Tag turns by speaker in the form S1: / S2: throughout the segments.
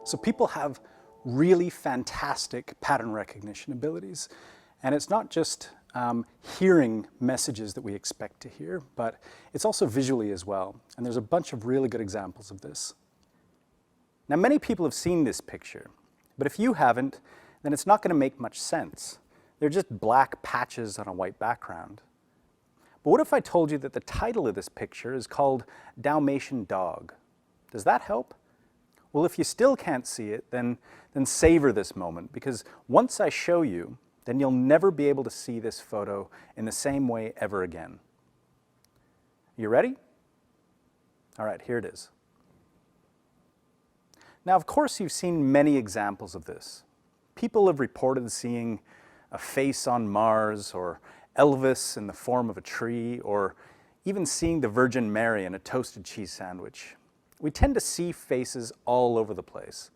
S1: So people have really fantastic pattern recognition abilities. And it's not just hearing messages that we expect to hear, but it's also visually as well. And there's a bunch of really good examples of this. Now, many people have seen this picture, but if you haven't, then it's not going to make much sense. They're just black patches on a white background. But what if I told you that the title of this picture is called Dalmatian Dog? Does that help? Well, if you still can't see it, then savor this moment, because once I show you, then you'll never be able to see this photo in the same way ever again. You ready? All right, here it is. Now, of course, you've seen many examples of this. People have reported seeing a face on Mars, or Elvis in the form of a tree, or even seeing the Virgin Mary in a toasted cheese sandwich. We tend to see faces all over the place.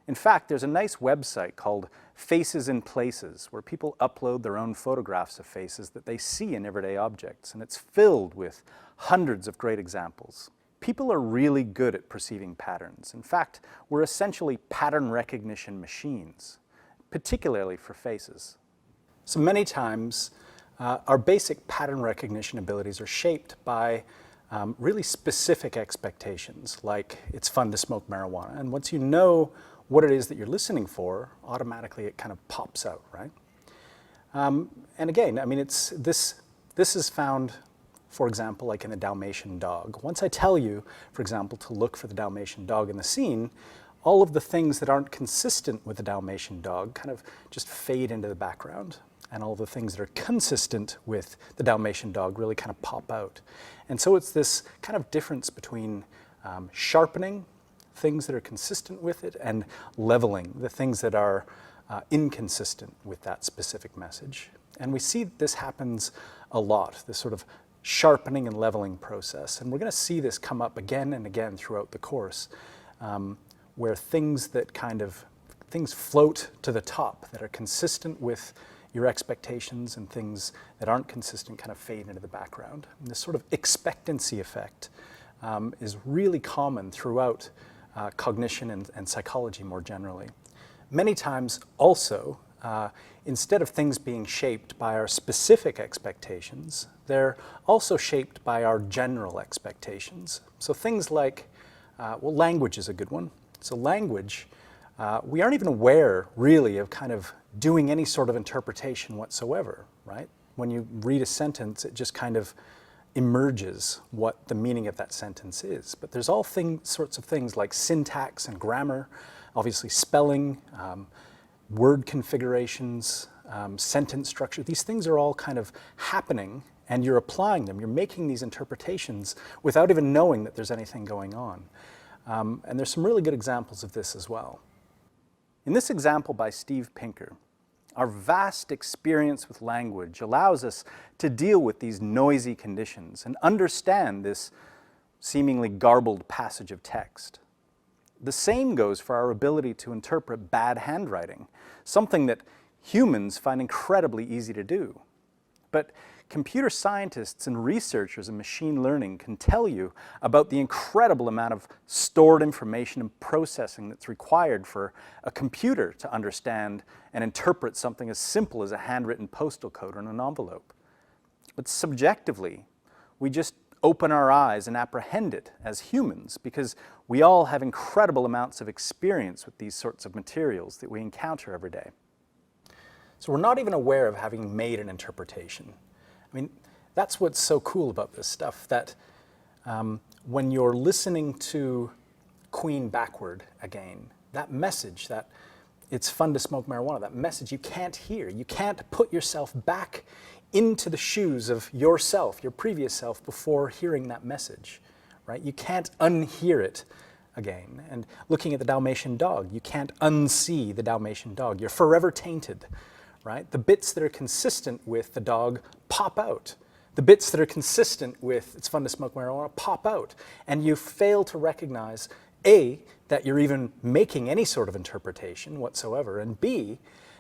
S1: In fact, there's a nice website called Faces in Places, where people upload their own photographs of faces that they see in everyday objects, and it's filled with hundreds of great examples. People are really good at perceiving patterns. In fact, we're essentially pattern recognition machines, particularly for faces. So many times, our basic pattern recognition abilities are shaped by really specific expectations, like it's fun to smoke marijuana. And once you know what it is that you're listening for, automatically it kind of pops out, right? And again, I mean, this is found, for example, like in the Dalmatian dog. Once I tell you, for example, to look for the Dalmatian dog in the scene, all of the things that aren't consistent with the Dalmatian dog kind of just fade into the background. And all the things that are consistent with the Dalmatian dog really kind of pop out. And so it's this kind of difference between sharpening things that are consistent with it and leveling the things that are inconsistent with that specific message. And we see this happens a lot, this sort of sharpening and leveling process. And we're going to see this come up again and again throughout the course, where things float to the top that are consistent with your expectations, and things that aren't consistent kind of fade into the background. And this sort of expectancy effect is really common throughout cognition and psychology more generally. Many times also, instead of things being shaped by our specific expectations, they're also shaped by our general expectations. So things like, well, language is a good one. So language, we aren't even aware really of kind of doing any sort of interpretation whatsoever, right? When you read a sentence, it just kind of emerges what the meaning of that sentence is. But there's all sorts of things like syntax and grammar, obviously spelling, word configurations, sentence structure. These things are all kind of happening, and you're applying them. You're making these interpretations without even knowing that there's anything going on. And there's some really good examples of this as well. In this example by Steve Pinker, our vast experience with language allows us to deal with these noisy conditions and understand this seemingly garbled passage of text. The same goes for our ability to interpret bad handwriting, something that humans find incredibly easy to do. But computer scientists and researchers in machine learning can tell you about the incredible amount of stored information and processing that's required for a computer to understand and interpret something as simple as a handwritten postal code on an envelope. But subjectively, we just open our eyes and apprehend it as humans, because we all have incredible amounts of experience with these sorts of materials that we encounter every day. So we're not even aware of having made an interpretation. I mean, that's what's so cool about this stuff, that when you're listening to Queen backward again, that message, that it's fun to smoke marijuana, that message you can't hear. You can't put yourself back into the shoes of yourself, your previous self, before hearing that message, right? You can't unhear it again. And looking at the Dalmatian dog, you can't unsee the Dalmatian dog. You're forever tainted, right? The bits that are consistent with the dog pop out. The bits that are consistent with it's fun to smoke marijuana pop out. And you fail to recognize, A, that you're even making any sort of interpretation whatsoever, and B,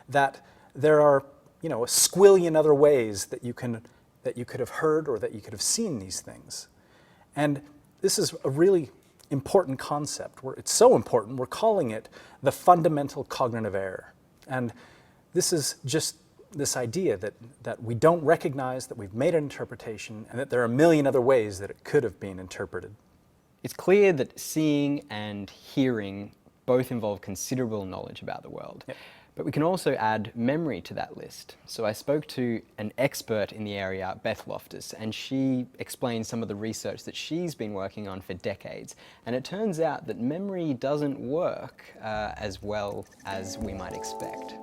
S1: that there are, a squillion other ways that you could have heard or that you could have seen these things. And this is a really important concept. It's so important, we're calling it the fundamental cognitive error. And this is just this idea that we don't recognize that we've made an interpretation and that there are a million other ways that it could have been interpreted.
S2: It's clear that seeing and hearing both involve considerable knowledge about the world.
S1: Yep.
S2: But we can also add memory to that list. So I spoke to an expert in the area, Beth Loftus, and she explained some of the research that she's been working on for decades. And it turns out that memory doesn't work as well as we might expect.